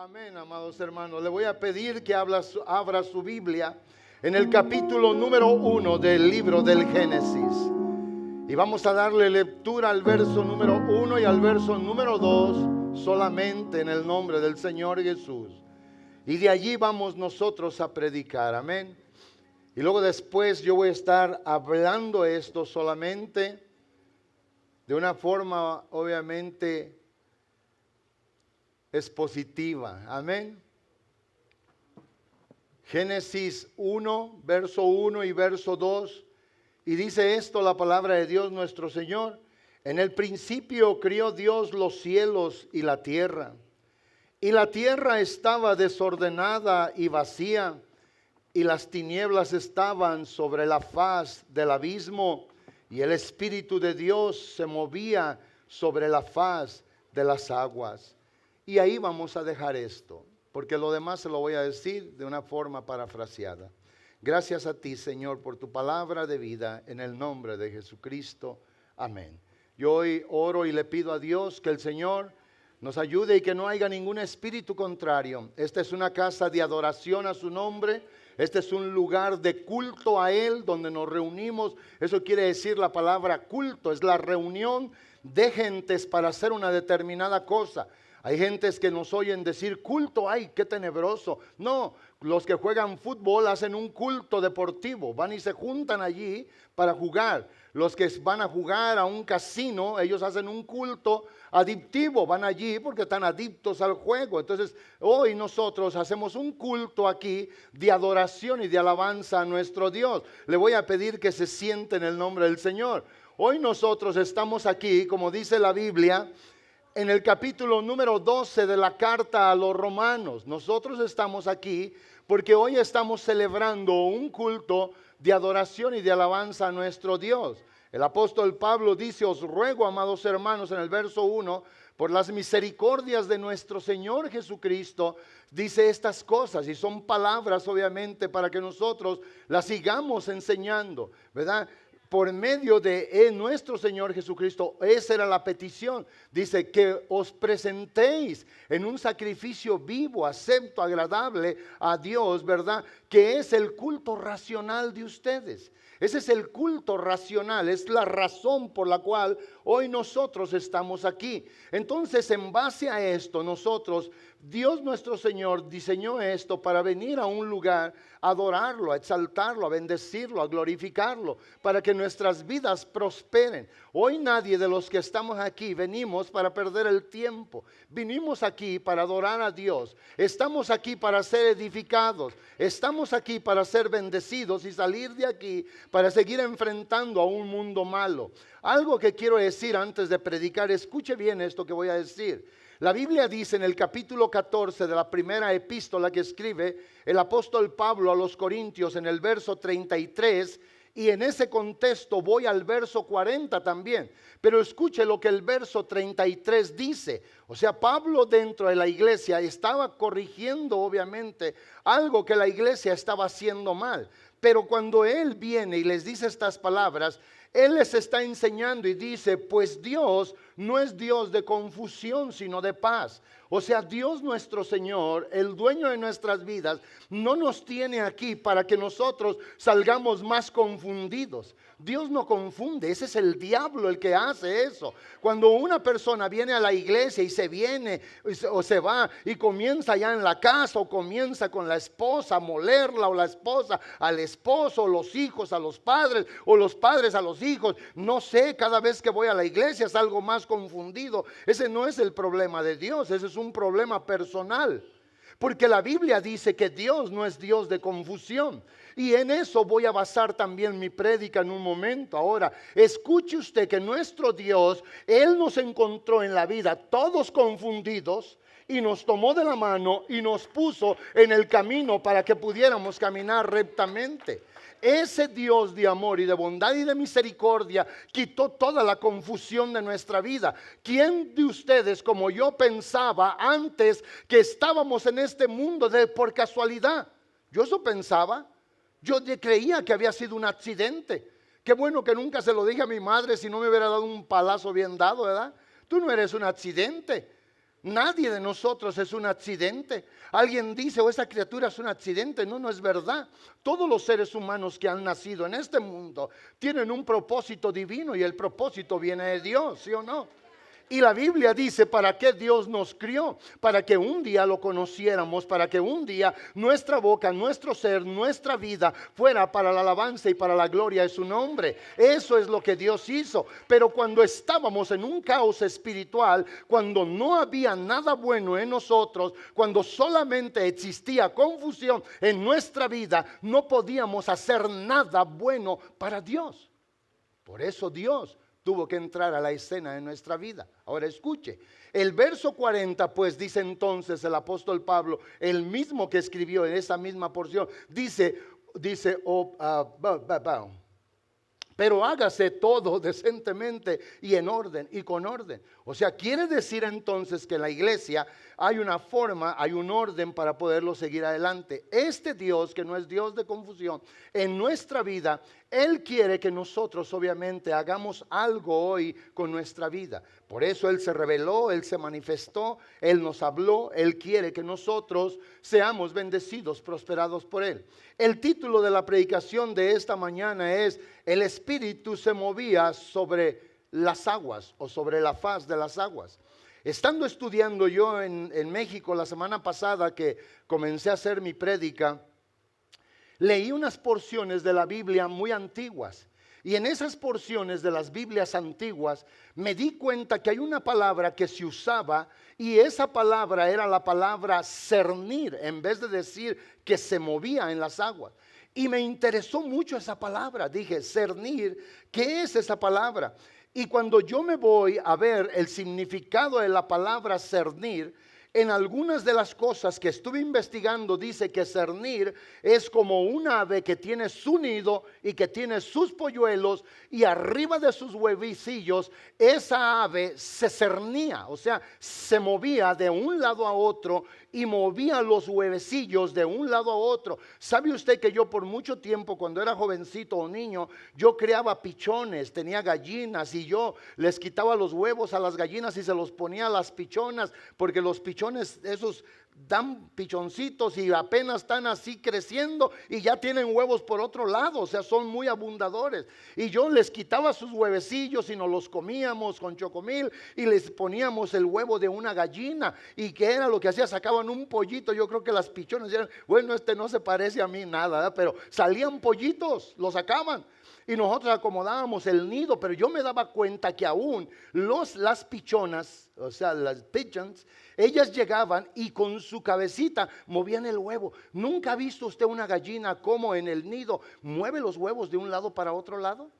Amén, amados hermanos. Le voy a pedir que abra su Biblia en el capítulo número 1 del libro del Génesis. Y vamos a darle lectura al verso número 1 y al verso número 2 solamente en el nombre del Señor Jesús. Y de allí vamos nosotros a predicar, amén. Y luego después yo voy a estar hablando esto solamente de una forma obviamente expositiva, amén. Génesis 1, verso 1 y verso 2. Y dice esto la palabra de Dios nuestro Señor: en el principio crió Dios los cielos y la tierra estaba desordenada y vacía, y las tinieblas estaban sobre la faz del abismo, y el Espíritu de Dios se movía sobre la faz de las aguas. Y ahí vamos a dejar esto, porque lo demás se lo voy a decir de una forma parafraseada. Gracias a ti, Señor, por tu palabra de vida, en el nombre de Jesucristo. Amén. Yo hoy oro y le pido a Dios que el Señor nos ayude y que no haya ningún espíritu contrario. Esta es una casa de adoración a su nombre. Este es un lugar de culto a Él, donde nos reunimos. Eso quiere decir la palabra culto, es la reunión de gentes para hacer una determinada cosa. Hay gentes que nos oyen decir culto, ay, qué tenebroso. No, los que juegan fútbol hacen un culto deportivo, van y se juntan allí para jugar. Los que van a jugar a un casino, ellos hacen un culto adictivo, van allí porque están adictos al juego. Entonces, hoy nosotros hacemos un culto aquí de adoración y de alabanza a nuestro Dios. Le voy a pedir que se siente en el nombre del Señor. Hoy nosotros estamos aquí, como dice la Biblia, en el capítulo número 12 de la carta a los romanos. Nosotros estamos aquí porque hoy estamos celebrando un culto de adoración y de alabanza a nuestro Dios. El apóstol Pablo dice: os ruego, amados hermanos, en el verso 1, por las misericordias de nuestro Señor Jesucristo, dice estas cosas, y son palabras obviamente para que nosotros las sigamos enseñando, ¿verdad? Por medio de nuestro Señor Jesucristo, esa era la petición. Dice que os presentéis en un sacrificio vivo, acepto, agradable a Dios, ¿verdad? Que es el culto racional de ustedes. Ese es el culto racional, es la razón por la cual hoy nosotros estamos aquí. Entonces, en base a esto, Dios nuestro Señor diseñó esto para venir a un lugar, a adorarlo, a exaltarlo, a bendecirlo, a glorificarlo, para que nuestras vidas prosperen. Hoy nadie de los que estamos aquí venimos para perder el tiempo. Vinimos aquí para adorar a Dios. Estamos aquí para ser edificados. Estamos aquí para ser bendecidos y salir de aquí para seguir enfrentando a un mundo malo. Algo que quiero decir antes de predicar, escuche bien esto que voy a decir. La Biblia dice en el capítulo 14 de la primera epístola que escribe el apóstol Pablo a los Corintios, en el verso 33, y en ese contexto voy al verso 40 también. Pero escuche lo que el verso 33 dice. O sea, Pablo dentro de la iglesia estaba corrigiendo obviamente algo que la iglesia estaba haciendo mal. Pero cuando él viene y les dice estas palabras, él les está enseñando y dice: pues Dios no es Dios de confusión, sino de paz. O sea, Dios nuestro Señor, el dueño de nuestras vidas, no nos tiene aquí para que nosotros salgamos más confundidos. Dios no confunde, ese es el diablo el que hace eso. Cuando una persona viene a la iglesia y se viene o se va y comienza ya en la casa, o comienza con la esposa a molerla, o la esposa al esposo, o los hijos a los padres, o los padres a los hijos, no sé, cada vez que voy a la iglesia salgo más confundido. Ese no es el problema de Dios, ese es un problema personal. Porque la Biblia dice que Dios no es Dios de confusión. Y en eso voy a basar también mi prédica en un momento. Ahora, escuche usted que nuestro Dios, Él nos encontró en la vida todos confundidos, y nos tomó de la mano y nos puso en el camino para que pudiéramos caminar rectamente. Ese Dios de amor y de bondad y de misericordia quitó toda la confusión de nuestra vida. ¿Quién de ustedes, como yo, pensaba antes que estábamos en este mundo por casualidad? Yo eso pensaba. Yo creía que había sido un accidente. Qué bueno que nunca se lo dije a mi madre, si no me hubiera dado un palazo bien dado, ¿verdad? Tú no eres un accidente. Nadie de nosotros es un accidente. Alguien dice, esa criatura es un accidente. No, no es verdad. Todos los seres humanos que han nacido en este mundo tienen un propósito divino y el propósito viene de Dios, ¿sí o no? Y la Biblia dice, ¿para qué Dios nos crió? Para que un día lo conociéramos, para que un día nuestra boca, nuestro ser, nuestra vida fuera para la alabanza y para la gloria de su nombre. Eso es lo que Dios hizo. Pero cuando estábamos en un caos espiritual, cuando no había nada bueno en nosotros, cuando solamente existía confusión en nuestra vida, no podíamos hacer nada bueno para Dios. Por eso Dios tuvo que entrar a la escena de nuestra vida. Ahora escuche, el verso 40 pues dice entonces el apóstol Pablo, el mismo que escribió en esa misma porción, dice, pero hágase todo decentemente y en orden y con orden. O sea, quiere decir entonces que en la iglesia hay una forma, hay un orden para poderlo seguir adelante. Este Dios, que no es Dios de confusión, en nuestra vida, Él quiere que nosotros obviamente hagamos algo hoy con nuestra vida. Por eso Él se reveló, Él se manifestó, Él nos habló, Él quiere que nosotros seamos bendecidos, prosperados por Él. El título de la predicación de esta mañana es: el Espíritu se movía sobre las aguas o sobre la faz de las aguas. Estando estudiando yo en México la semana pasada, que comencé a hacer mi prédica, leí unas porciones de la Biblia muy antiguas. Y en esas porciones de las Biblias antiguas me di cuenta que hay una palabra que se usaba, y esa palabra era la palabra cernir, en vez de decir que se movía en las aguas. Y me interesó mucho esa palabra. Dije, cernir, ¿qué es esa palabra? Y cuando yo me voy a ver el significado de la palabra cernir, en algunas de las cosas que estuve investigando dice que cernir es como un ave que tiene su nido y que tiene sus polluelos, y arriba de sus huevecillos esa ave se cernía, o sea, se movía de un lado a otro y movía los huevecillos de un lado a otro. ¿Sabe usted que yo por mucho tiempo, cuando era jovencito o niño, yo criaba pichones, tenía gallinas, y yo les quitaba los huevos a las gallinas y se los ponía a las pichonas, porque los pichones esos dan pichoncitos y apenas están así creciendo y ya tienen huevos por otro lado, o sea, son muy abundadores. Y yo les quitaba sus huevecillos y nos los comíamos con chocomil, y les poníamos el huevo de una gallina. ¿Y qué era lo que hacía? Sacaban un pollito. Yo creo que las pichones decían, bueno, este no se parece a mí nada, ¿verdad? Pero salían pollitos, los sacaban. Y nosotros acomodábamos el nido, pero yo me daba cuenta que aún las pichonas, o sea, las pigeons, ellas llegaban y con su cabecita movían el huevo. ¿Nunca ha visto usted una gallina como en el nido mueve los huevos de un lado para otro lado?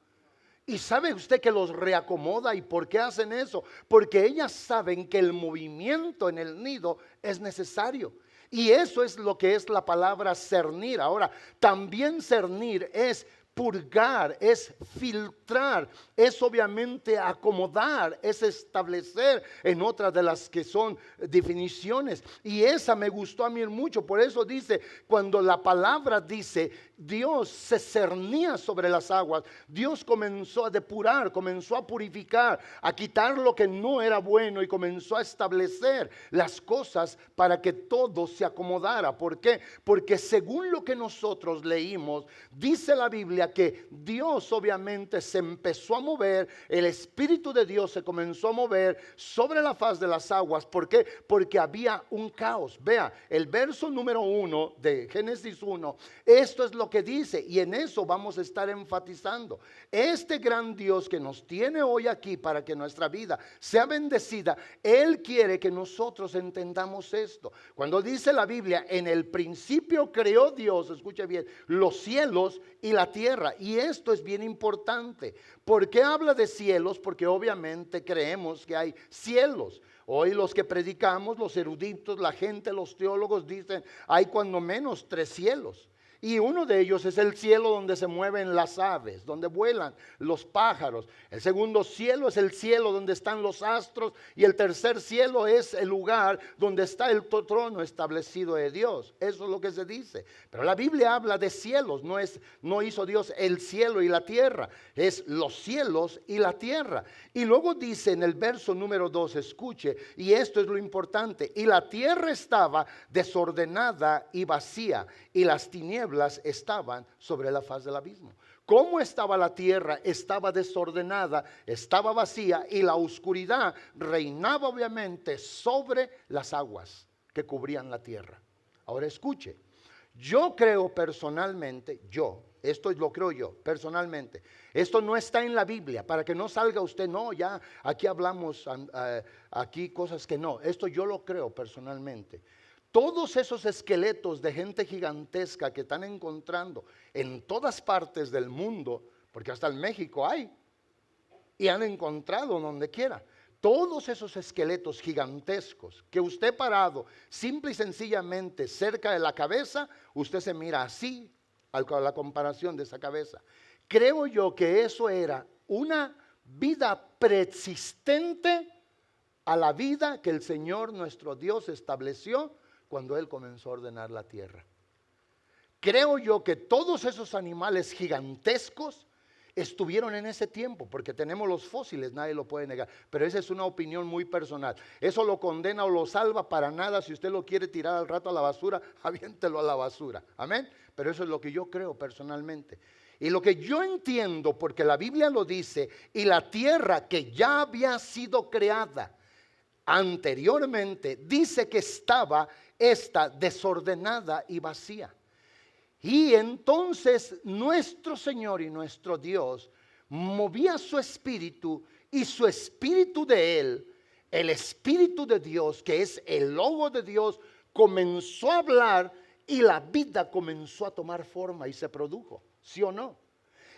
Y sabe usted que los reacomoda. ¿Y por qué hacen eso? Porque ellas saben que el movimiento en el nido es necesario. Y eso es lo que es la palabra cernir. Ahora, también cernir es purgar, es filtrar, es obviamente acomodar, es establecer, en otras de las que son definiciones. Y esa me gustó a mí mucho. Por eso dice, cuando la palabra dice Dios se cernía sobre las aguas, Dios comenzó a depurar, comenzó a purificar, a quitar lo que no era bueno, y comenzó a establecer las cosas para que todo se acomodara. ¿Por qué? Porque según lo que nosotros leímos, dice la Biblia que Dios obviamente se empezó a mover, el Espíritu de Dios se comenzó a mover sobre la faz de las aguas. ¿Por qué? Porque había un caos. Vea, el verso número 1 de Génesis 1, esto es lo que dice, y en eso vamos a estar enfatizando. Este gran Dios que nos tiene hoy aquí para que nuestra vida sea bendecida, Él quiere que nosotros entendamos esto. Cuando dice la Biblia, en el principio creó Dios, escuche bien, los cielos y la tierra. Y esto es bien importante. ¿Por qué habla de cielos? Porque obviamente creemos que hay cielos. Hoy los que predicamos, los eruditos, la gente, los teólogos dicen, hay cuando menos 3 cielos. Y uno de ellos es el cielo donde se mueven las aves, donde vuelan los pájaros. El segundo cielo es el cielo donde están los astros. Y el tercer cielo es el lugar donde está el trono establecido de Dios. Eso es lo que se dice. Pero la Biblia habla de cielos. No hizo Dios el cielo y la tierra. Es los cielos y la tierra. Y luego dice en el verso número 2, escuche, y esto es lo importante. Y la tierra estaba desordenada y vacía, y las tinieblas estaban sobre la faz del abismo. ¿Cómo estaba la tierra? Estaba desordenada, estaba vacía, y la oscuridad reinaba obviamente sobre las aguas que cubrían la tierra. Ahora escuche, yo creo personalmente, esto lo creo yo personalmente, esto no está en la Biblia, para que no salga usted, no, ya aquí hablamos aquí cosas que no, esto yo lo creo personalmente. Todos esos esqueletos de gente gigantesca que están encontrando en todas partes del mundo, porque hasta en México hay, y han encontrado donde quiera, todos esos esqueletos gigantescos que usted parado simple y sencillamente cerca de la cabeza, usted se mira así a la comparación de esa cabeza. Creo yo que eso era una vida preexistente a la vida que el Señor nuestro Dios estableció cuando Él comenzó a ordenar la tierra. Creo yo que todos esos animales gigantescos estuvieron en ese tiempo, porque tenemos los fósiles, nadie lo puede negar, pero esa es una opinión muy personal. Eso lo condena o lo salva para nada. Si usted lo quiere tirar al rato a la basura, aviéntelo a la basura, amén. Pero eso es lo que yo creo personalmente. Y lo que yo entiendo, porque la Biblia lo dice, y la tierra que ya había sido creada anteriormente, dice que estaba esta desordenada y vacía. Y entonces nuestro Señor y nuestro Dios movía su espíritu, y su espíritu de Él, el espíritu de Dios, que es el logo de Dios, comenzó a hablar, y la vida comenzó a tomar forma y se produjo, ¿sí o no?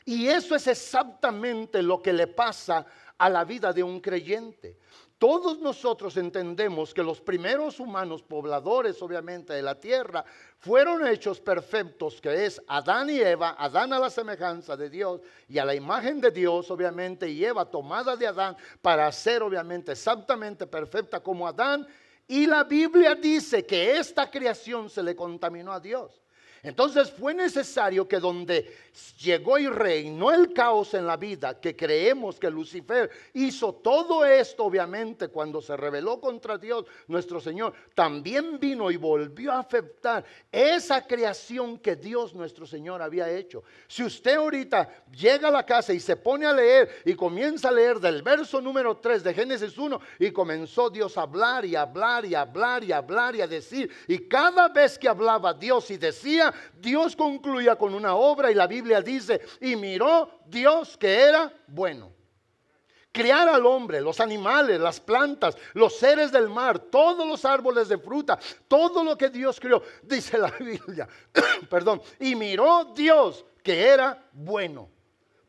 Y eso es exactamente lo que le pasa a la vida de un creyente. Todos nosotros entendemos que los primeros humanos pobladores, obviamente, de la tierra, fueron hechos perfectos, que es Adán y Eva, Adán a la semejanza de Dios y a la imagen de Dios, obviamente, y Eva tomada de Adán para ser, obviamente, exactamente perfecta como Adán. Y la Biblia dice que esta creación se le contaminó a Dios. Entonces fue necesario que donde llegó y reinó el caos en la vida, que creemos que Lucifer hizo todo esto, obviamente, cuando se rebeló contra Dios nuestro Señor, también vino y volvió a afectar esa creación que Dios nuestro Señor había hecho. Si usted ahorita llega a la casa y se pone a leer y comienza a leer del verso número 3 de Génesis 1, y comenzó Dios a hablar y hablar y hablar y hablar y a decir, y cada vez que hablaba Dios y decía, Dios concluía con una obra, y la Biblia dice, y miró Dios que era bueno. Crear al hombre, los animales, las plantas, los seres del mar, todos los árboles de fruta, todo lo que Dios creó, dice la Biblia, perdón, y miró Dios que era bueno.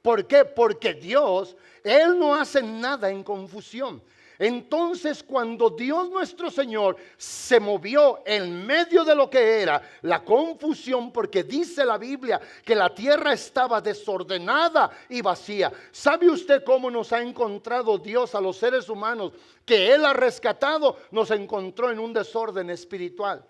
¿Por qué? Porque Dios, Él no hace nada en confusión. Entonces, cuando Dios nuestro Señor se movió en medio de lo que era la confusión, porque dice la Biblia que la tierra estaba desordenada y vacía. ¿Sabe usted cómo nos ha encontrado Dios a los seres humanos que Él ha rescatado? Nos encontró en un desorden espiritual.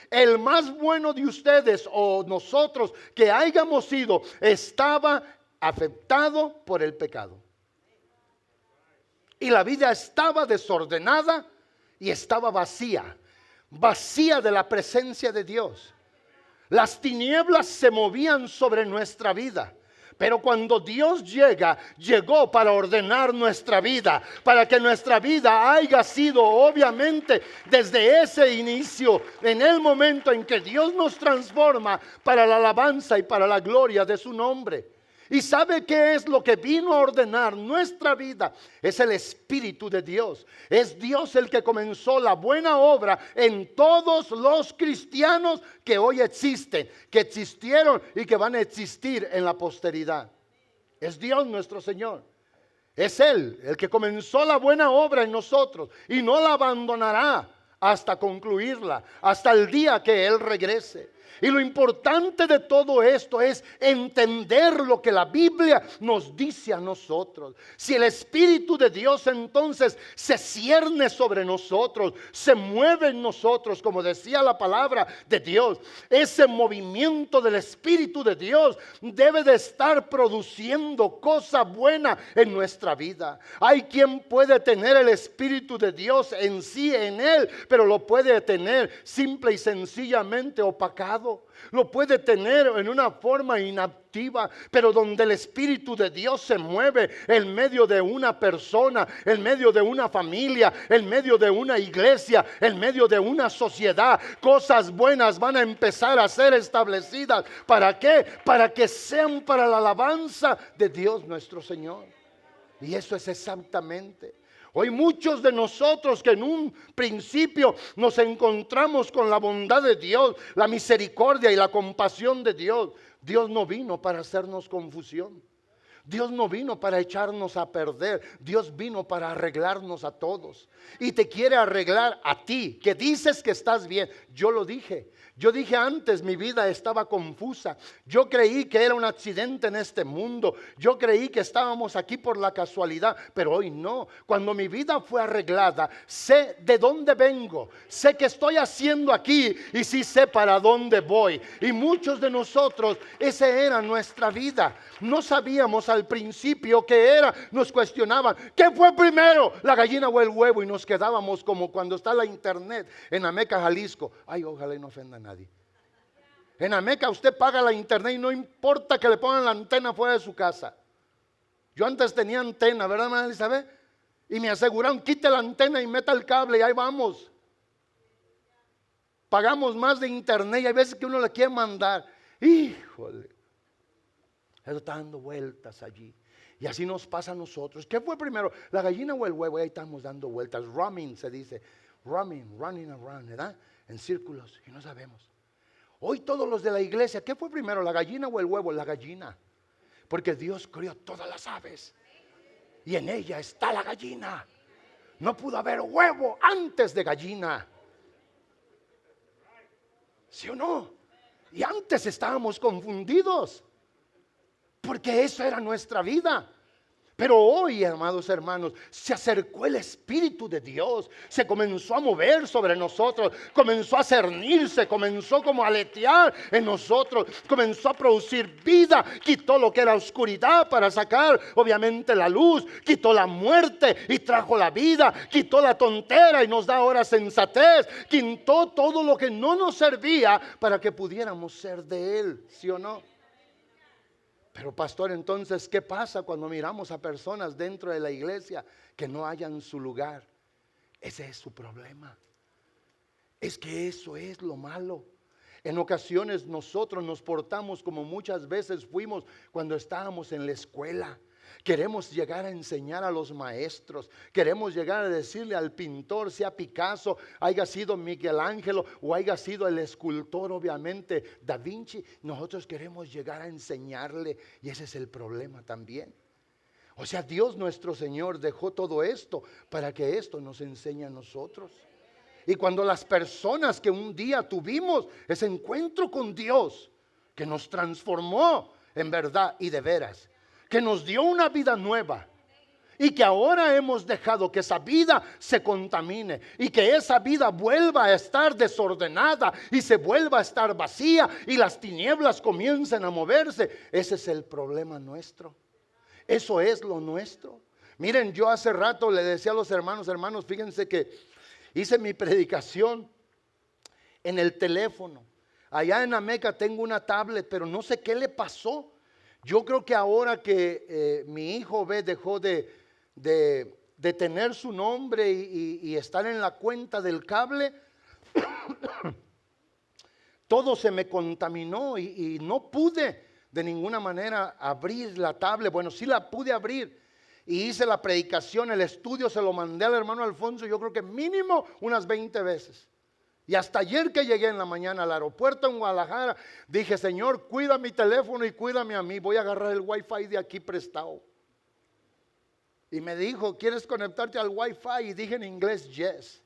El más bueno de ustedes o nosotros que hayamos sido estaba afectado por el pecado. Y la vida estaba desordenada y estaba vacía, vacía de la presencia de Dios. Las tinieblas se movían sobre nuestra vida. Pero cuando Dios llegó para ordenar nuestra vida, para que nuestra vida haya sido obviamente desde ese inicio, en el momento en que Dios nos transforma para la alabanza y para la gloria de su nombre. ¿Y sabe qué es lo que vino a ordenar nuestra vida? Es el Espíritu de Dios. Es Dios el que comenzó la buena obra en todos los cristianos que hoy existen, que existieron y que van a existir en la posteridad. Es Dios nuestro Señor. Es Él el que comenzó la buena obra en nosotros y no la abandonará hasta concluirla, hasta el día que Él regrese. Y lo importante de todo esto es entender lo que la Biblia nos dice a nosotros. Si el Espíritu de Dios entonces se cierne sobre nosotros, se mueve en nosotros, como decía la palabra de Dios, ese movimiento del Espíritu de Dios debe de estar produciendo cosa buena en nuestra vida. Hay quien puede tener el Espíritu de Dios en sí, en él, pero lo puede tener simple y sencillamente opacado. Lo puede tener en una forma inactiva, pero donde el Espíritu de Dios se mueve en medio de una persona, en medio de una familia, en medio de una iglesia, en medio de una sociedad, cosas buenas van a empezar a ser establecidas. ¿Para qué? Para que sean para la alabanza de Dios nuestro Señor. Y eso es exactamente. Hoy muchos de nosotros que en un principio nos encontramos con la bondad de Dios, la misericordia y la compasión de Dios, Dios no vino para hacernos confusión. Dios no vino para echarnos a perder. Dios vino para arreglarnos a todos. Y te quiere arreglar a ti, que dices que estás bien. Yo lo dije. Yo dije antes, mi vida estaba confusa. Yo creí que era un accidente en este mundo. Yo creí que estábamos aquí por la casualidad, pero hoy no. Cuando mi vida fue arreglada, sé de dónde vengo, sé qué estoy haciendo aquí y sí sé para dónde voy. Y muchos de nosotros, esa era nuestra vida. No sabíamos al principio qué era, nos cuestionaban, ¿qué fue primero, la gallina o el huevo? Y nos quedábamos como cuando está la internet en Ameca, Jalisco. Ay, ojalá y no ofenda a nadie. En Ameca usted paga la internet y no importa que le pongan la antena fuera de su casa. Yo antes tenía antena, ¿verdad, hermana Elizabeth? Y me aseguraron, quite la antena y meta el cable y ahí vamos. Pagamos más de internet y hay veces que uno le quiere mandar. Híjole, eso está dando vueltas allí. Y así nos pasa a nosotros. ¿Qué fue primero, la gallina o el huevo? Y ahí estamos dando vueltas. Roaming se dice. Running around, ¿verdad? En círculos y no sabemos. Hoy todos los de la iglesia, ¿qué fue primero, la gallina o el huevo? La gallina. Porque Dios crió todas las aves y en ella está la gallina. No pudo haber huevo antes de gallina. ¿Sí o no? Y antes estábamos confundidos, porque eso era nuestra vida. Pero hoy, amados hermanos, se acercó el Espíritu de Dios, se comenzó a mover sobre nosotros, comenzó a cernirse, comenzó como a aletear en nosotros, comenzó a producir vida, quitó lo que era oscuridad para sacar obviamente la luz, quitó la muerte y trajo la vida, quitó la tontera y nos da ahora sensatez, quitó todo lo que no nos servía para que pudiéramos ser de Él, ¿sí o no? Pero pastor, entonces, ¿qué pasa cuando miramos a personas dentro de la iglesia que no hallan su lugar? Ese es su problema. Es que eso es lo malo. En ocasiones nosotros nos portamos como muchas veces fuimos cuando estábamos en la escuela. Queremos llegar a enseñar a los maestros. Queremos llegar a decirle al pintor, sea Picasso, haya sido Miguel Ángel o haya sido el escultor obviamente Da Vinci. Nosotros queremos llegar a enseñarle y ese es el problema también. O sea, Dios nuestro Señor dejó todo esto para que esto nos enseñe a nosotros. Y cuando las personas que un día tuvimos ese encuentro con Dios, que nos transformó en verdad y de veras, que nos dio una vida nueva y que ahora hemos dejado que esa vida se contamine y que esa vida vuelva a estar desordenada y se vuelva a estar vacía y las tinieblas comiencen a moverse. Ese es el problema nuestro. Eso es lo nuestro. Miren, yo hace rato le decía a los hermanos, fíjense que hice mi predicación en el teléfono. Allá en Ameca tengo una tablet, pero no sé qué le pasó. Yo creo que ahora que mi hijo dejó de tener su nombre y estar en la cuenta del cable, todo se me contaminó y no pude de ninguna manera abrir la tablet. Bueno, sí la pude abrir y hice la predicación, el estudio se lo mandé al hermano Alfonso, yo creo que mínimo unas 20 veces. Y hasta ayer que llegué en la mañana al aeropuerto en Guadalajara, dije, Señor, cuida mi teléfono y cuídame a mí. Voy a agarrar el wifi de aquí prestado. Y me dijo, ¿quieres conectarte al wifi? Y dije en inglés, yes.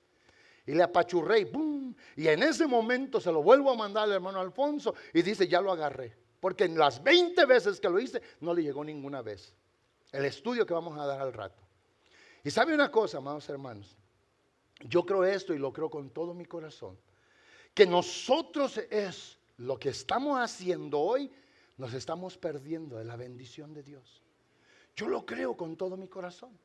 Y le apachurré y ¡pum! Y en ese momento se lo vuelvo a mandar al hermano Alfonso y dice, ya lo agarré. Porque en las 20 veces que lo hice, no le llegó ninguna vez. El estudio que vamos a dar al rato. Y sabe una cosa, amados hermanos, yo creo esto y lo creo con todo mi corazón, que nosotros es lo que estamos haciendo hoy, nos estamos perdiendo de la bendición de Dios. Yo lo creo con todo mi corazón.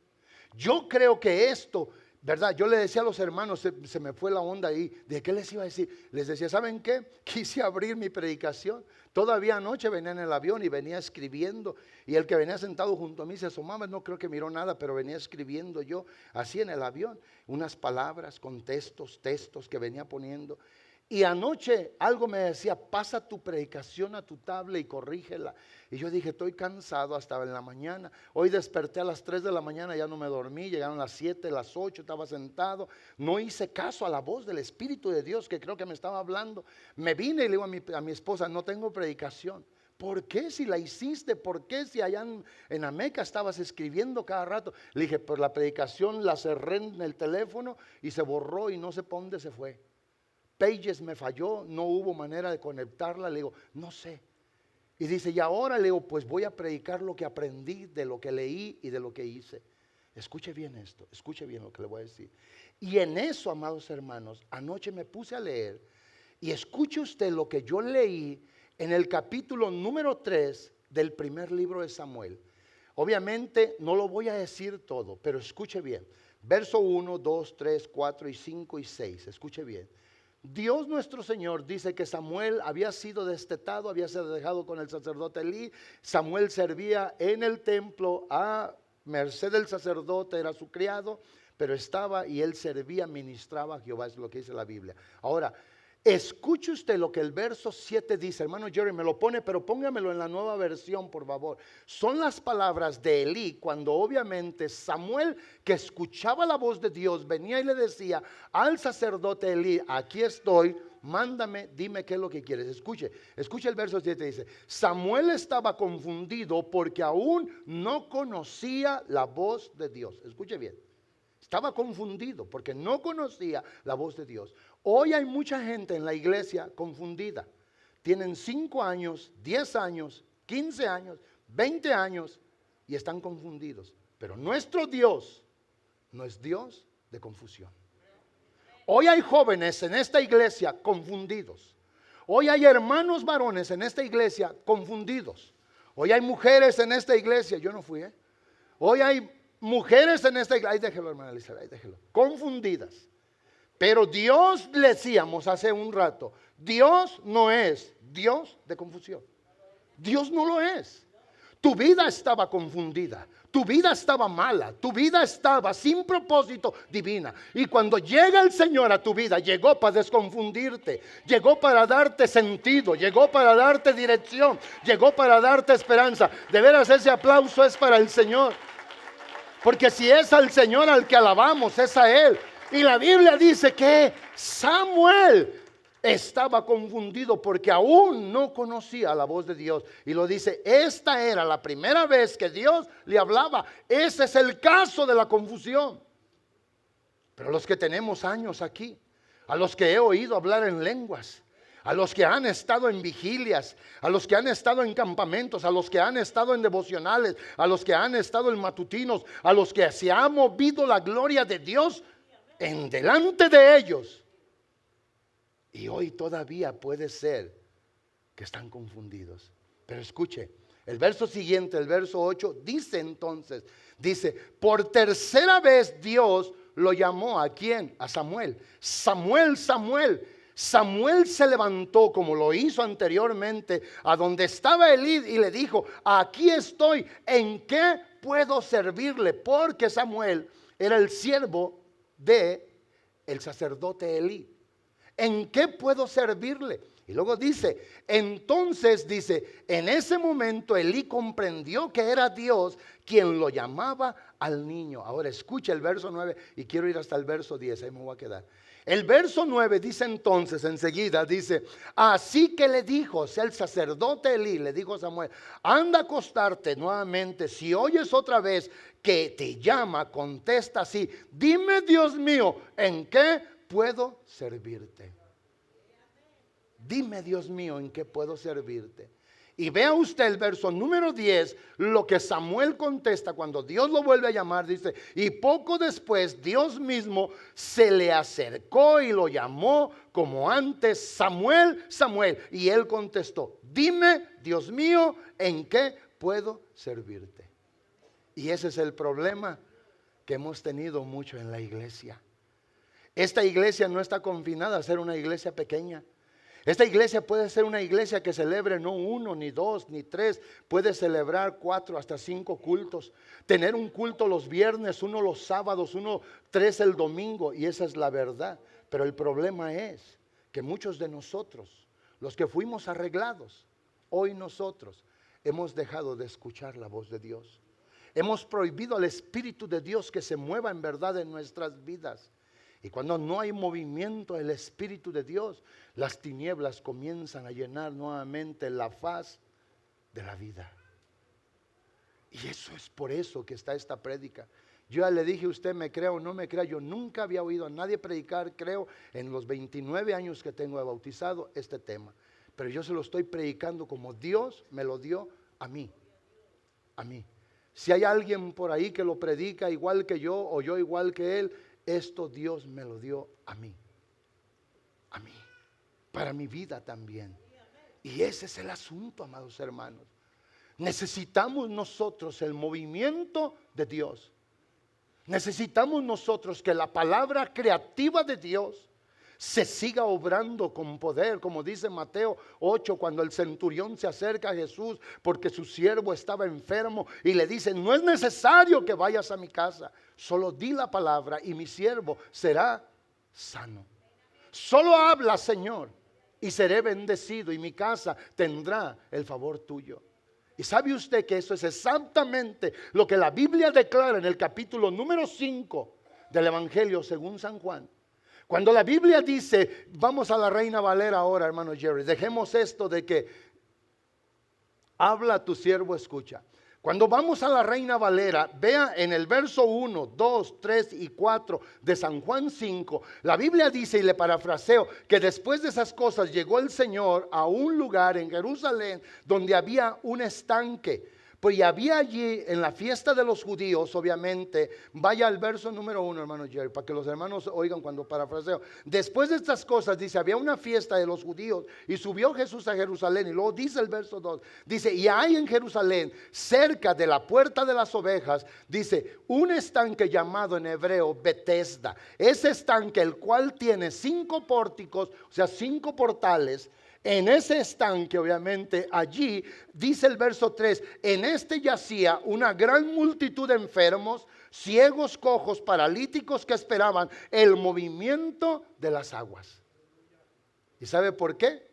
Yo creo que esto, ¿verdad? Yo le decía a los hermanos, se me fue la onda ahí, ¿de qué les iba a decir? Les decía, ¿saben qué? Quise abrir mi predicación. Todavía anoche venía en el avión y venía escribiendo. Y el que venía sentado junto a mí se asomaba, no creo que miró nada, pero venía escribiendo yo, así en el avión, unas palabras con textos que venía poniendo. Y anoche algo me decía, pasa tu predicación a tu tablet y corrígela. Y yo dije, estoy cansado hasta en la mañana. Hoy desperté a las 3 de la mañana, ya no me dormí, llegaron las 7, las 8, estaba sentado. No hice caso a la voz del Espíritu de Dios que creo que me estaba hablando. Me vine y le digo a mi esposa, no tengo predicación. ¿Por qué si la hiciste? ¿Por qué si allá en Ameca estabas escribiendo cada rato? Le dije, pues la predicación la cerré en el teléfono y se borró y no sé por dónde se fue. Pages me falló, no hubo manera de conectarla. Le digo, no sé. Y dice, y ahora le digo, pues voy a predicar lo que aprendí de lo que leí y de lo que hice. Escuche bien esto, escuche bien lo que le voy a decir. Y en eso, amados hermanos, anoche me puse a leer y escuche usted lo que yo leí en el capítulo número 3 del primer libro de Samuel. Obviamente no lo voy a decir todo, pero escuche bien. Verso 1, 2, 3, 4 y 5 y 6, escuche bien. Dios nuestro Señor dice que Samuel había sido destetado, había sido dejado con el sacerdote Elí. Samuel servía en el templo a merced del sacerdote, era su criado, pero estaba y él servía, ministraba a Jehová, es lo que dice la Biblia. Ahora, escuche usted lo que el verso 7 dice, hermano Jerry me lo pone, pero póngamelo en la nueva versión, por favor. Son las palabras de Elí, cuando obviamente Samuel, que escuchaba la voz de Dios, venía y le decía al sacerdote Elí, aquí estoy, mándame, dime qué es lo que quieres. Escuche el verso 7, dice, Samuel estaba confundido porque aún no conocía la voz de Dios. Escuche bien. Estaba confundido porque no conocía la voz de Dios. Hoy hay mucha gente en la iglesia confundida. Tienen 5 años, 10 años, 15 años, 20 años y están confundidos. Pero nuestro Dios no es Dios de confusión. Hoy hay jóvenes en esta iglesia confundidos. Hoy hay hermanos varones en esta iglesia confundidos. Hoy hay mujeres en esta iglesia, yo no fui, Hoy hay mujeres en esta iglesia, ahí déjelo hermana Elizabeth, ahí déjelo, confundidas. Pero Dios, le decíamos hace un rato, Dios no es Dios de confusión. Dios no lo es. Tu vida estaba confundida, tu vida estaba mala, tu vida estaba sin propósito divina. Y cuando llega el Señor a tu vida, llegó para desconfundirte, llegó para darte sentido, llegó para darte dirección, llegó para darte esperanza. De veras, ese aplauso es para el Señor. Porque si es al Señor al que alabamos, es a Él. Y la Biblia dice que Samuel estaba confundido porque aún no conocía la voz de Dios. Y lo dice, esta era la primera vez que Dios le hablaba. Ese es el caso de la confusión. Pero los que tenemos años aquí, a los que he oído hablar en lenguas, a los que han estado en vigilias, a los que han estado en campamentos, a los que han estado en devocionales, a los que han estado en matutinos, a los que se ha movido la gloria de Dios en delante de ellos. Y hoy todavía puede ser que están confundidos. Pero escuche, el verso siguiente, el verso 8, dice entonces, dice, por tercera vez Dios lo llamó ¿a quién? A Samuel. Samuel, Samuel. Samuel se levantó como lo hizo anteriormente a donde estaba Elí y le dijo, aquí estoy, ¿en qué puedo servirle? Porque Samuel era el siervo de el sacerdote Elí. ¿En qué puedo servirle? Y luego dice, entonces dice, en ese momento Elí comprendió que era Dios quien lo llamaba al niño. Ahora escucha el verso 9 y quiero ir hasta el verso 10, ahí me voy a quedar. El verso 9 dice entonces, enseguida dice, así que le dijo, o sea, el sacerdote Elí le dijo a Samuel, anda a acostarte nuevamente, si oyes otra vez que te llama, contesta así, dime Dios mío, ¿en qué puedo servirte? Dime, Dios mío, ¿en qué puedo servirte? Y vea usted el verso número 10, lo que Samuel contesta cuando Dios lo vuelve a llamar. Dice, y poco después Dios mismo se le acercó y lo llamó como antes, Samuel, Samuel. Y él contestó, dime, Dios mío, ¿en qué puedo servirte? Y ese es el problema que hemos tenido mucho en la iglesia. Esta iglesia no está confinada a ser una iglesia pequeña. Esta iglesia puede ser una iglesia que celebre no 1, ni 2, ni 3. Puede celebrar 4 hasta 5 cultos. Tener un culto los viernes, uno los sábados, 3 el domingo. Y esa es la verdad. Pero el problema es que muchos de nosotros, los que fuimos arreglados, hoy nosotros hemos dejado de escuchar la voz de Dios. Hemos prohibido al Espíritu de Dios que se mueva en verdad en nuestras vidas. Y cuando no hay movimiento del Espíritu de Dios, las tinieblas comienzan a llenar nuevamente la faz de la vida. Y eso es por eso que está esta prédica. Yo ya le dije, usted me crea o no me crea, yo nunca había oído a nadie predicar, creo, en los 29 años que tengo de bautizado, este tema. Pero yo se lo estoy predicando como Dios me lo dio a mí. A mí. Si hay alguien por ahí que lo predica igual que yo o yo igual que él, esto Dios me lo dio a mí, para mi vida también. Y ese es el asunto, amados hermanos. Necesitamos nosotros el movimiento de Dios. Necesitamos nosotros que la palabra creativa de Dios se siga obrando con poder, como dice Mateo 8, cuando el centurión se acerca a Jesús porque su siervo estaba enfermo y le dice, no es necesario que vayas a mi casa, solo di la palabra y mi siervo será sano. Solo habla, Señor, y seré bendecido y mi casa tendrá el favor tuyo. Y sabe usted que eso es exactamente lo que la Biblia declara en el capítulo número 5 del Evangelio según San Juan. Cuando la Biblia dice, vamos a la Reina Valera ahora, hermano Jerry, dejemos esto de que habla tu siervo escucha. Cuando vamos a la Reina Valera, vea en el verso 1, 2, 3 y 4 de San Juan 5, la Biblia dice, y le parafraseo, que después de esas cosas llegó el Señor a un lugar en Jerusalén donde había un estanque. Pues había allí en la fiesta de los judíos, obviamente, vaya al verso número 1, hermano Jerry, para que los hermanos oigan cuando parafraseo. Después de estas cosas, dice, había una fiesta de los judíos y subió Jesús a Jerusalén. Y luego dice el verso 2, dice, y hay en Jerusalén, cerca de la puerta de las ovejas, dice, un estanque llamado en hebreo Betesda. Ese estanque, el cual tiene 5 pórticos, o sea, 5 portales. En ese estanque, obviamente, allí, dice el verso 3, en este yacía una gran multitud de enfermos, ciegos, cojos, paralíticos que esperaban el movimiento de las aguas. ¿Y sabe por qué?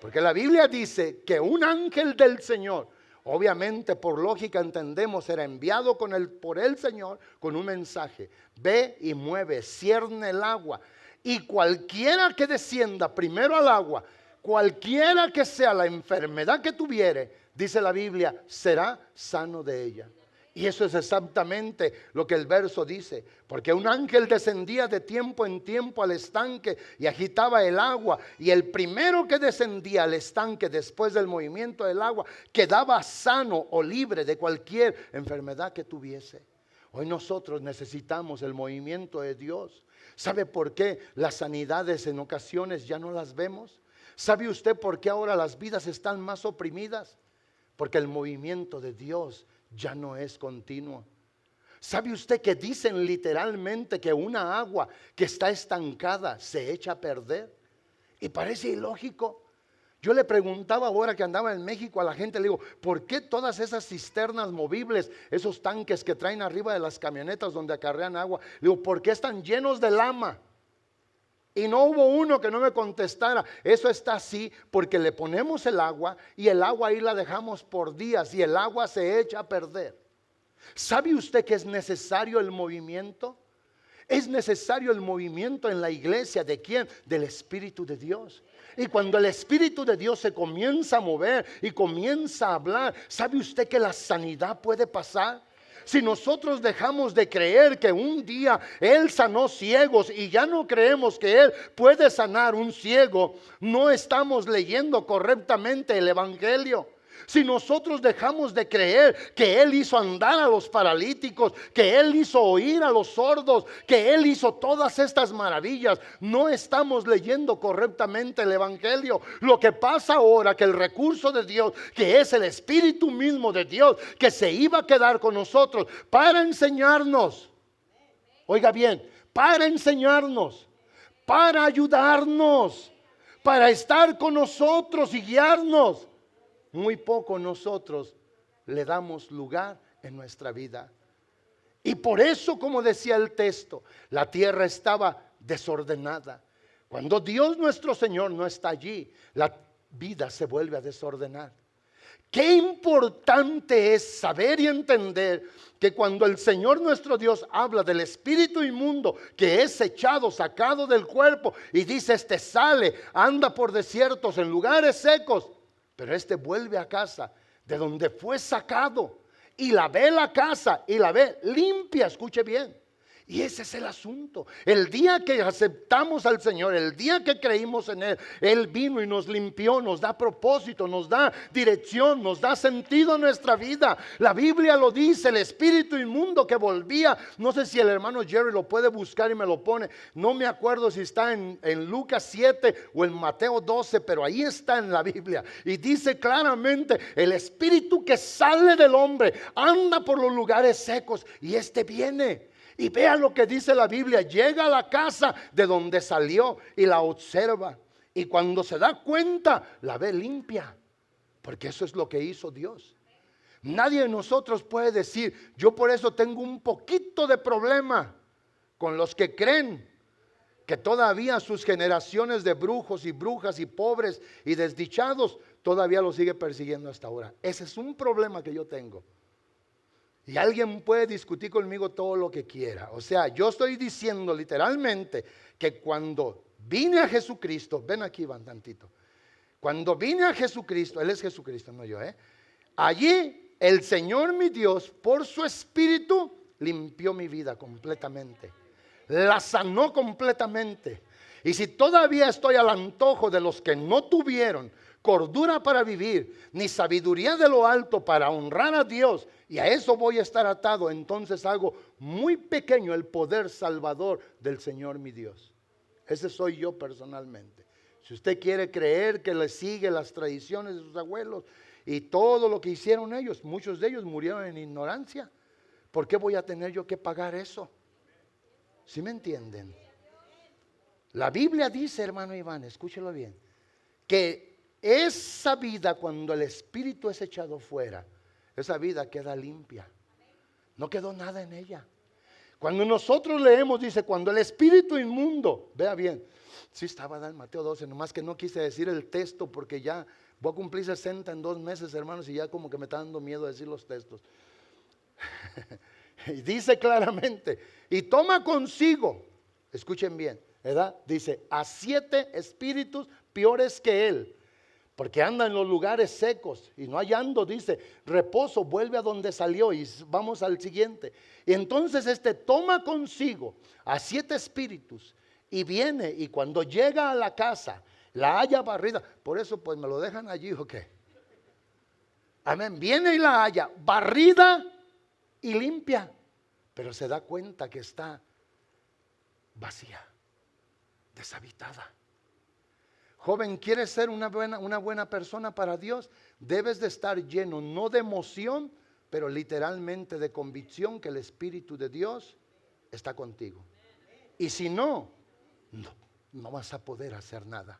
Porque la Biblia dice que un ángel del Señor, obviamente por lógica entendemos, era enviado por el Señor con un mensaje. Ve y mueve, cierne el agua. Y cualquiera que descienda primero al agua, cualquiera que sea la enfermedad que tuviere, dice la Biblia, será sano de ella. Y eso es exactamente lo que el verso dice. Porque un ángel descendía de tiempo en tiempo al estanque y agitaba el agua. Y el primero que descendía al estanque después del movimiento del agua quedaba sano o libre de cualquier enfermedad que tuviese. Hoy nosotros necesitamos el movimiento de Dios. ¿Sabe por qué las sanidades en ocasiones ya no las vemos? ¿Sabe usted por qué ahora las vidas están más oprimidas? Porque el movimiento de Dios ya no es continuo. ¿Sabe usted que dicen literalmente que una agua que está estancada se echa a perder? Y parece ilógico. Yo le preguntaba ahora que andaba en México a la gente, le digo, ¿por qué todas esas cisternas movibles, esos tanques que traen arriba de las camionetas donde acarrean agua? Le digo, ¿por qué están llenos de lama? Y no hubo uno que no me contestara. Eso está así porque le ponemos el agua y el agua ahí la dejamos por días y el agua se echa a perder. ¿Sabe usted que es necesario el movimiento? Es necesario el movimiento en la iglesia. ¿De quién? Del Espíritu de Dios. Y cuando el Espíritu de Dios se comienza a mover y comienza a hablar, ¿sabe usted que la sanidad puede pasar? Si nosotros dejamos de creer que un día Él sanó ciegos y ya no creemos que Él puede sanar un ciego, no estamos leyendo correctamente el Evangelio. Si nosotros dejamos de creer que Él hizo andar a los paralíticos, que Él hizo oír a los sordos, que Él hizo todas estas maravillas, no estamos leyendo correctamente el Evangelio. Lo que pasa ahora, que el recurso de Dios, que es el Espíritu mismo de Dios, que se iba a quedar con nosotros para enseñarnos, oiga bien, para enseñarnos, para ayudarnos, para estar con nosotros y guiarnos. Muy poco nosotros le damos lugar en nuestra vida. Y por eso, como decía el texto, la tierra estaba desordenada. Cuando Dios nuestro Señor no está allí, la vida se vuelve a desordenar. Qué importante es saber y entender que cuando el Señor nuestro Dios habla del espíritu inmundo que es echado, sacado del cuerpo, y dice: este sale, anda por desiertos, en lugares secos, pero este vuelve a casa de donde fue sacado, y la ve la casa y la ve limpia. Escuche bien. Y ese es el asunto. El día que aceptamos al Señor, el día que creímos en Él, Él vino y nos limpió, nos da propósito, nos da dirección, nos da sentido a nuestra vida. La Biblia lo dice, el espíritu inmundo que volvía. No sé si el hermano Jerry lo puede buscar y me lo pone. No me acuerdo si está en Lucas 7 o en Mateo 12, pero ahí está en la Biblia. Y dice claramente: el espíritu que sale del hombre anda por los lugares secos, y este viene. Y vea lo que dice la Biblia: llega a la casa de donde salió y la observa. Y cuando se da cuenta, la ve limpia. Porque eso es lo que hizo Dios. Nadie de nosotros puede decir: yo por eso tengo un poquito de problema con los que creen que todavía sus generaciones de brujos y brujas y pobres y desdichados todavía los sigue persiguiendo hasta ahora. Ese es un problema que yo tengo. Y alguien puede discutir conmigo todo lo que quiera. O sea, yo estoy diciendo literalmente que cuando vine a Jesucristo, ven aquí, van tantito. Cuando vine a Jesucristo, Él es Jesucristo, no yo, allí el Señor mi Dios, por su Espíritu, limpió mi vida completamente. La sanó completamente. Y si todavía estoy al antojo de los que no tuvieron cordura para vivir, ni sabiduría de lo alto para honrar a Dios, y a eso voy a estar atado, entonces hago muy pequeño el poder salvador del Señor mi Dios. Ese soy yo personalmente. Si usted quiere creer que le sigue las tradiciones de sus abuelos y todo lo que hicieron ellos, muchos de ellos murieron en ignorancia. ¿Por qué voy a tener yo que pagar eso? ¿Sí me entienden? La Biblia dice, hermano Iván, escúchelo bien, que esa vida, cuando el espíritu es echado fuera, esa vida queda limpia. No quedó nada en ella. Cuando nosotros leemos, dice: cuando el espíritu inmundo, vea bien, sí estaba en Mateo 12, nomás que no quise decir el texto porque ya voy a cumplir 60 en 2 meses, hermanos, y ya como que me está dando miedo decir los textos. Y dice claramente: y toma consigo, escuchen bien, ¿verdad? Dice: a 7 espíritus peores que él, porque anda en los lugares secos y no hallando, dice, reposo, vuelve a donde salió. Y vamos al siguiente. Y entonces toma consigo a 7 espíritus y viene, y cuando llega a la casa, la halla barrida. Por eso pues me lo dejan allí, ¿o qué? Amén. Viene y la halla barrida y limpia, pero se da cuenta que está vacía, deshabitada. Joven, ¿quieres ser una buena persona para Dios? Debes de estar lleno, no de emoción, pero literalmente de convicción que el Espíritu de Dios está contigo. Y si no vas a poder hacer nada.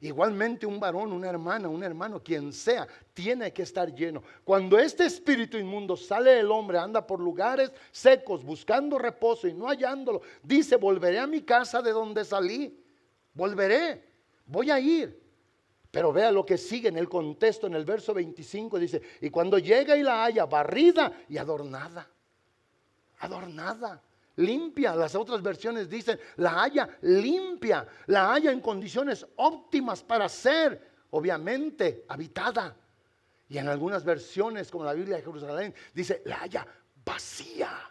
Igualmente un varón, una hermana, un hermano, quien sea, tiene que estar lleno. Cuando este espíritu inmundo sale del hombre, anda por lugares secos, buscando reposo y no hallándolo, dice: volveré a mi casa de donde salí, volveré. Voy a ir. Pero vea lo que sigue en el contexto, en el verso 25 dice: y cuando llega y la halla barrida y adornada, limpia. Las otras versiones dicen: la halla limpia, la halla en condiciones óptimas para ser, obviamente, habitada. Y en algunas versiones, como la Biblia de Jerusalén, dice: la halla vacía.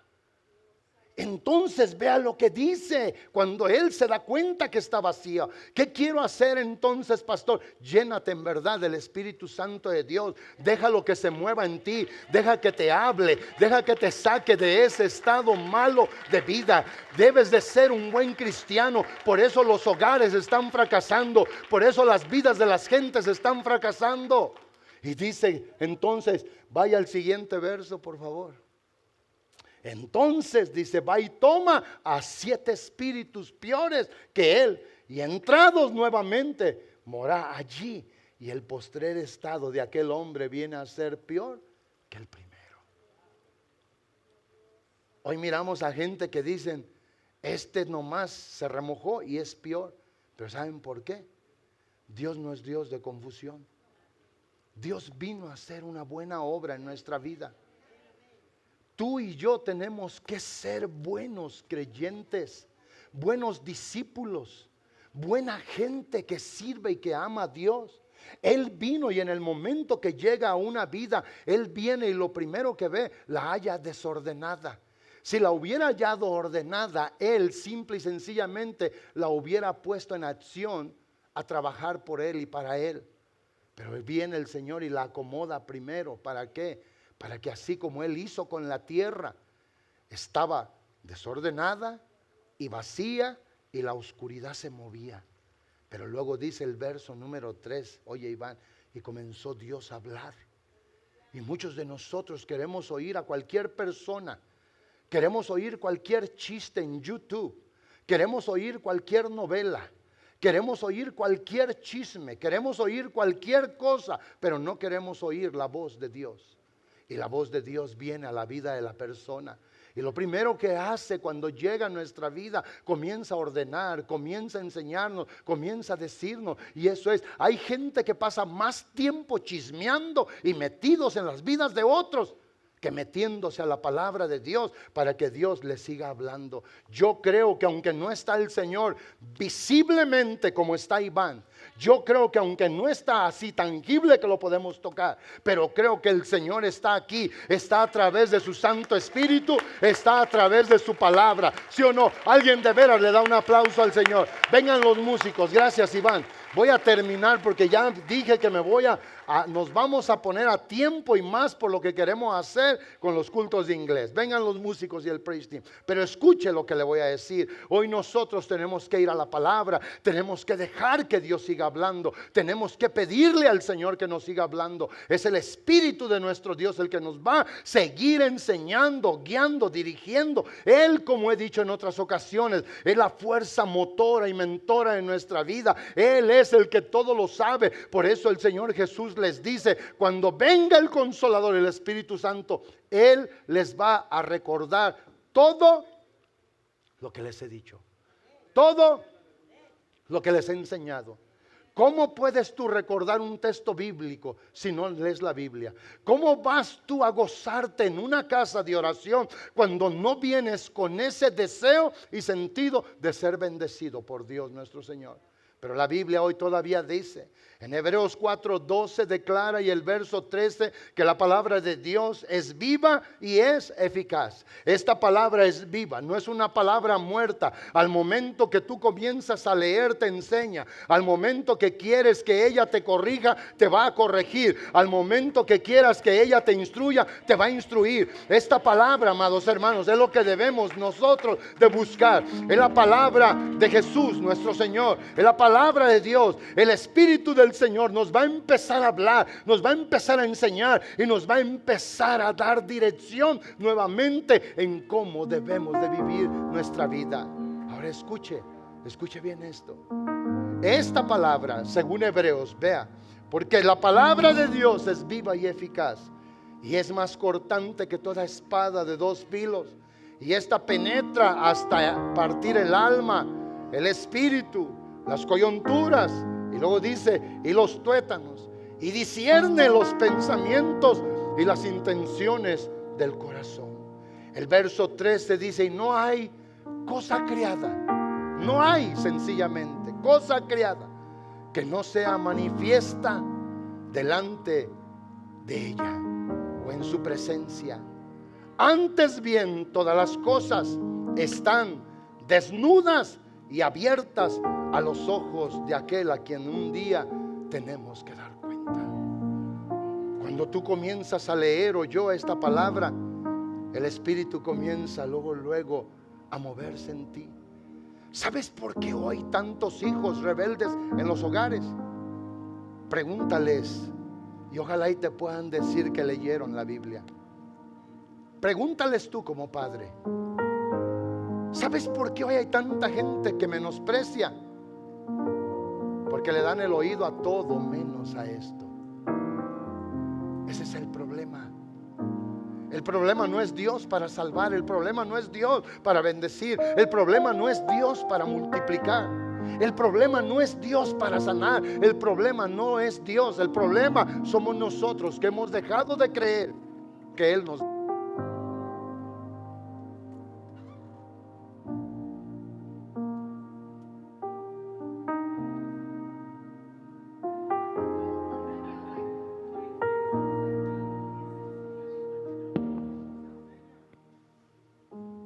Entonces vea lo que dice cuando él se da cuenta que está vacía. ¿Qué quiero hacer entonces, pastor? Llénate en verdad del Espíritu Santo de Dios. Déjalo que se mueva en ti. Deja que te hable. Deja que te saque de ese estado malo de vida. Debes de ser un buen cristiano. Por eso los hogares están fracasando. Por eso las vidas de las gentes están fracasando. Y dice entonces, vaya al siguiente verso, por favor. Entonces dice, va y toma a 7 espíritus peores que él, y entrados nuevamente mora allí, y el postrer estado de aquel hombre viene a ser peor que el primero. Hoy miramos a gente que dicen, este nomás se remojó y es peor. Pero ¿saben por qué? Dios no es Dios de confusión. Dios vino a hacer una buena obra en nuestra vida. Tú y yo tenemos que ser buenos creyentes, buenos discípulos, buena gente que sirve y que ama a Dios. Él vino y en el momento que llega a una vida, Él viene y lo primero que ve, la halla desordenada. Si la hubiera hallado ordenada, Él simple y sencillamente la hubiera puesto en acción a trabajar por Él y para Él. Pero viene el Señor y la acomoda primero. ¿Para qué? Para que así como Él hizo con la tierra, estaba desordenada y vacía y la oscuridad se movía. Pero luego dice el verso número 3, oye Iván, y comenzó Dios a hablar. Y muchos de nosotros queremos oír a cualquier persona, queremos oír cualquier chiste en YouTube, queremos oír cualquier novela, queremos oír cualquier chisme, queremos oír cualquier cosa, pero no queremos oír la voz de Dios. Y la voz de Dios viene a la vida de la persona. Y lo primero que hace cuando llega a nuestra vida, comienza a ordenar, comienza a enseñarnos, comienza a decirnos. Y eso es, hay gente que pasa más tiempo chismeando y metidos en las vidas de otros que metiéndose a la palabra de Dios para que Dios le siga hablando. Yo creo que aunque no está el Señor visiblemente como está Iván, yo creo que aunque no está así tangible que lo podemos tocar, pero creo que el Señor está aquí, está a través de su Santo Espíritu, está a través de su palabra. ¿Sí o no? Alguien de veras le da un aplauso al Señor. Vengan los músicos. Gracias, Iván. Voy a terminar porque ya dije que nos vamos a poner a tiempo y más por lo que queremos hacer con los cultos de inglés. Vengan los músicos y el praise team. Pero escuche lo que le voy a decir. Hoy nosotros tenemos que ir a la palabra. Tenemos que dejar que Dios siga hablando. Tenemos que pedirle al Señor que nos siga hablando. Es el Espíritu de nuestro Dios el que nos va a seguir enseñando, guiando, dirigiendo. Él, como he dicho en otras ocasiones, es la fuerza motora y mentora de nuestra vida. Él es el que todo lo sabe. Por eso el Señor Jesús les dice, cuando venga el Consolador, el Espíritu Santo, Él les va a recordar todo lo que les he dicho, todo lo que les he enseñado. ¿Cómo puedes tú recordar un texto bíblico si no lees la Biblia? ¿Cómo vas tú a gozarte en una casa de oración cuando no vienes con ese deseo y sentido de ser bendecido por Dios nuestro Señor? Pero la Biblia hoy todavía dice, en Hebreos 4:12 declara y el verso 13 que la palabra de Dios es viva y es eficaz. Esta palabra es viva, no es una palabra muerta. Al momento que tú comienzas a leer te enseña. Al momento que quieres que ella te corrija, te va a corregir. Al momento que quieras que ella te instruya, te va a instruir. Esta palabra, amados hermanos, es lo que debemos nosotros de buscar. Es la palabra de Jesús, nuestro Señor. Es la palabra de Dios. El Espíritu del Señor nos va a empezar a hablar, nos va a empezar a enseñar y nos va a empezar a dar dirección nuevamente en cómo debemos de vivir nuestra vida. Ahora escuche bien esto. Esta palabra, según Hebreos, vea, porque la palabra de Dios es viva y eficaz y es más cortante que toda espada de 2 filos, y esta penetra hasta partir el alma, el espíritu, las coyunturas, y luego dice, y los tuétanos, y discierne los pensamientos y las intenciones del corazón. El verso 13 dice, y no hay cosa creada, no hay sencillamente cosa creada que no sea manifiesta delante de ella o en su presencia. Antes bien, todas las cosas están desnudas y abiertas a los ojos de aquel a quien un día tenemos que dar cuenta. Cuando tú comienzas a leer o yo esta palabra, el Espíritu comienza luego a moverse en ti. ¿Sabes por qué hoy tantos hijos rebeldes en los hogares? Pregúntales y ojalá y te puedan decir que leyeron la Biblia. Pregúntales tú como padre. ¿Sabes por qué hoy hay tanta gente que menosprecia? Porque le dan el oído a todo menos a esto. Ese es el problema. El problema no es Dios para salvar. El problema no es Dios para bendecir. El problema no es Dios para multiplicar. El problema no es Dios para sanar. El problema no es Dios. El problema somos nosotros que hemos dejado de creer que Él nos...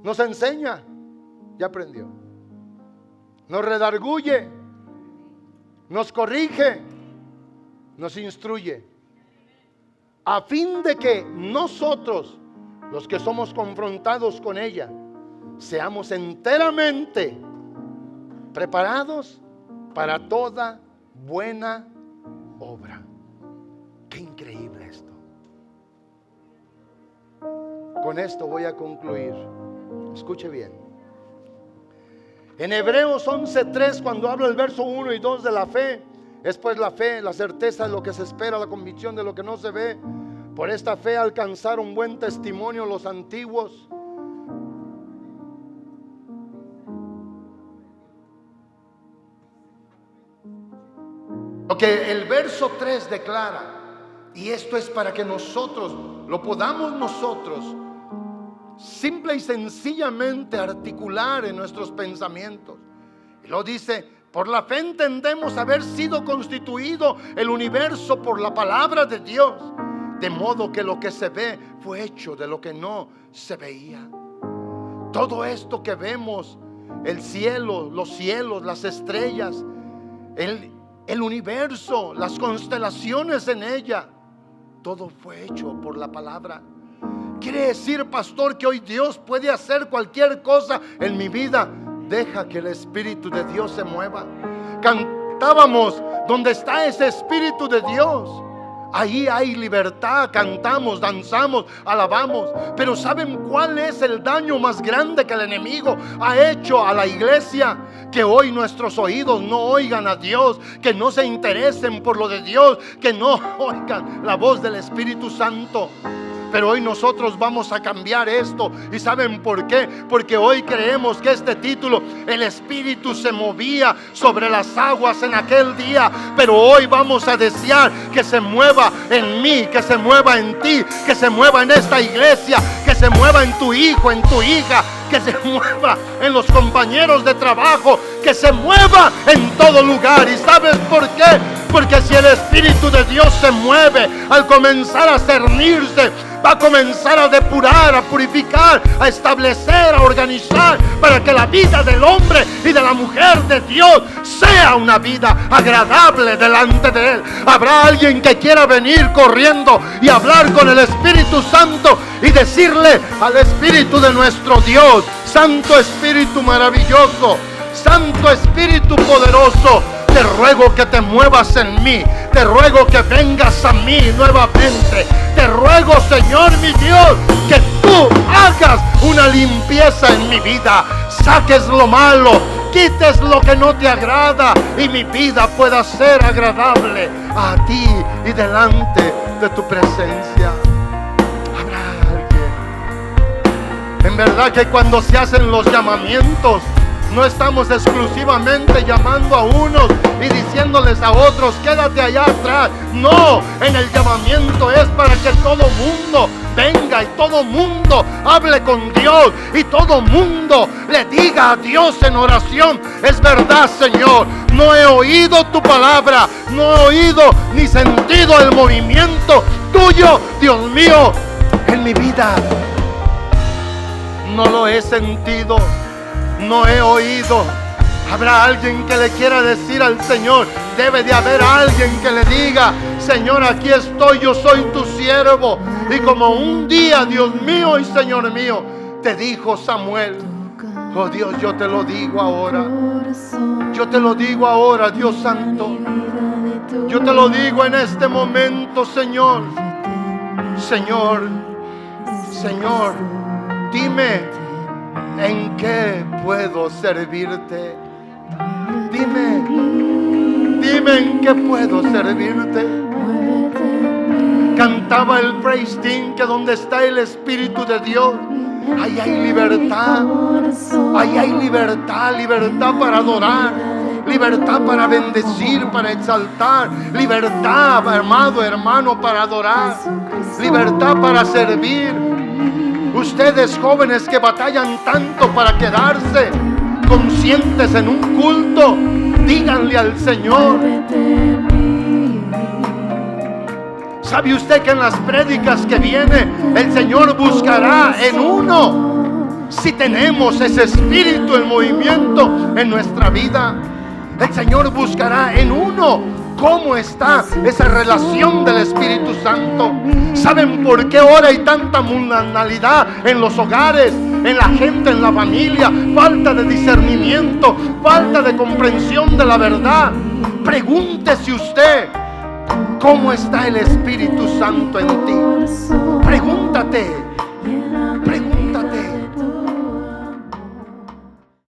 Nos enseña, ya aprendió. Nos redarguye, nos corrige, nos instruye, a fin de que nosotros, los que somos confrontados con ella, seamos enteramente preparados para toda buena obra. Qué increíble esto. Con esto voy a concluir. Escuche bien. En Hebreos 11:3, cuando habla el verso 1 y 2 de la fe, es pues la fe, la certeza de lo que se espera, la convicción de lo que no se ve. Por esta fe alcanzaron buen testimonio los antiguos. Lo que el verso 3 declara, y esto es para que nosotros lo podamos nosotros simple y sencillamente articular en nuestros pensamientos. Y lo dice: por la fe entendemos haber sido constituido el universo por la palabra de Dios, de modo que lo que se ve fue hecho de lo que no se veía. Todo esto que vemos, el cielo, los cielos, las estrellas, el universo, las constelaciones en ella, todo fue hecho por la palabra. Quiere decir, pastor, que hoy Dios puede hacer cualquier cosa en mi vida. Deja que el Espíritu de Dios se mueva. Cantábamos, donde está ese Espíritu de Dios, ahí hay libertad. Cantamos, danzamos, alabamos. Pero ¿saben cuál es el daño más grande que el enemigo ha hecho a la iglesia? Que hoy nuestros oídos no oigan a Dios, que no se interesen por lo de Dios, que no oigan la voz del Espíritu Santo. Pero hoy nosotros vamos a cambiar esto. ¿Y saben por qué? Porque hoy creemos que este título, el Espíritu se movía sobre las aguas en aquel día. Pero hoy vamos a desear que se mueva en mí, que se mueva en ti, que se mueva en esta iglesia, que se mueva en tu hijo, en tu hija, que se mueva en los compañeros de trabajo, que se mueva en todo lugar. ¿Y sabes por qué? Porque si el Espíritu de Dios se mueve, al comenzar a cernirse, va a comenzar a depurar, a purificar, a establecer, a organizar, para que la vida del hombre y de la mujer de Dios sea una vida agradable delante de Él. Habrá alguien que quiera venir corriendo y hablar con el Espíritu Santo y decirle al Espíritu de nuestro Dios: Santo Espíritu maravilloso, Santo Espíritu poderoso, te ruego que te muevas en mí, te ruego que vengas a mí nuevamente. Te ruego, Señor mi Dios, que tú hagas una limpieza en mi vida, saques lo malo, quites lo que no te agrada y mi vida pueda ser agradable a ti y delante de tu presencia. Habrá alguien. En verdad que cuando se hacen los llamamientos, no estamos exclusivamente llamando a unos y diciéndoles a otros: quédate allá atrás. No, en el llamamiento es para que todo mundo venga y todo mundo hable con Dios y todo mundo le diga a Dios en oración: es verdad, Señor, no he oído tu palabra, no he oído ni sentido el movimiento tuyo, Dios mío, en mi vida. no lo he sentido, no he oído. Habrá alguien que le quiera decir al Señor. Debe de haber alguien que le diga: Señor, aquí estoy, yo soy tu siervo. Y como un día, Dios mío y Señor mío, te dijo Samuel: oh Dios, yo te lo digo ahora. Yo te lo digo ahora, Dios santo. Yo te lo digo en este momento, Señor. Señor, Señor, dime en qué puedo servirte. Dime en qué puedo servirte. Cantaba el praise team que donde está el Espíritu de Dios, ahí hay libertad. Ahí hay libertad, libertad para adorar, libertad para bendecir, para exaltar, libertad, amado hermano, para adorar, libertad para servir. Ustedes jóvenes que batallan tanto para quedarse conscientes en un culto, díganle al Señor. ¿Sabe usted que en las prédicas que viene el Señor buscará en uno? Si tenemos ese espíritu en movimiento en nuestra vida, el Señor buscará en uno cómo está esa relación del Espíritu Santo. ¿Saben por qué ahora hay tanta mundanalidad en los hogares, en la gente, en la familia? Falta de discernimiento, falta de comprensión de la verdad. Pregúntese usted: ¿cómo está el Espíritu Santo en ti? Pregúntate.